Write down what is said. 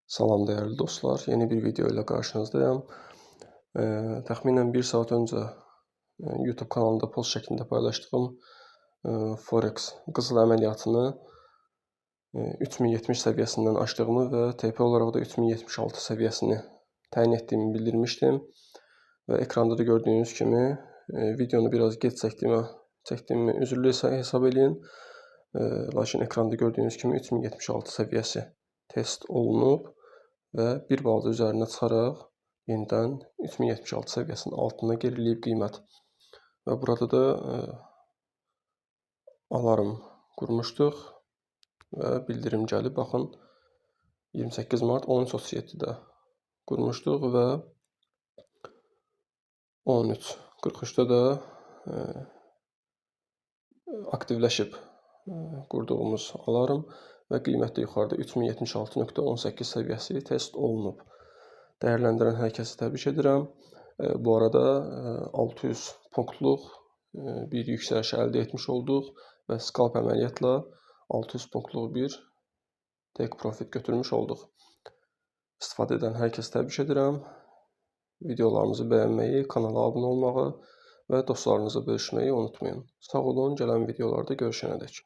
Salam dəyərli dostlar, yeni bir video ilə qarşınızdayım. Təxminən 1 saat öncə YouTube kanalında post şəklində paylaşdığım Forex qızıl əməliyyatını 3070 səviyyəsindən aşdığımı və TP olaraq da 3076 səviyyəsini təyin etdiyimi bildirmişdim. Və ekranda da gördüyünüz kimi videonu biraz gec çəkdiyimi üzrlü hesab edin. Lakin ekranda gördüyünüz kimi 3076 səviyyəsi test olunub və bir balaca üzərinə çıxaraq yenidən 3076 səviyyəsinin altına geriləyib qiymət. Və burada da alarm qurmuşduq və bildirim gəlib. Baxın, 28 mart 13:37-də qurmuşduq və 13:43-də də aktivləşib qurduğumuz alarm və qiymətdə yuxarıda 3076.18 səviyyəsi test olunub. Dəyərləndirən hər kəsi təbrik edirəm. Bu arada 600 punktluq bir yüksəliş əldə etmiş olduq və scalp əməliyyatla 600 punktluq bir take profit götürmüş olduq. İstifadə edən hər kəsi təbrik edirəm. Videolarımızı bəyənməyi, kanala abunə olmağı və dostlarınızla bölüşməyi unutmayın. Sağ olun, gələn videolarda görüşənədək.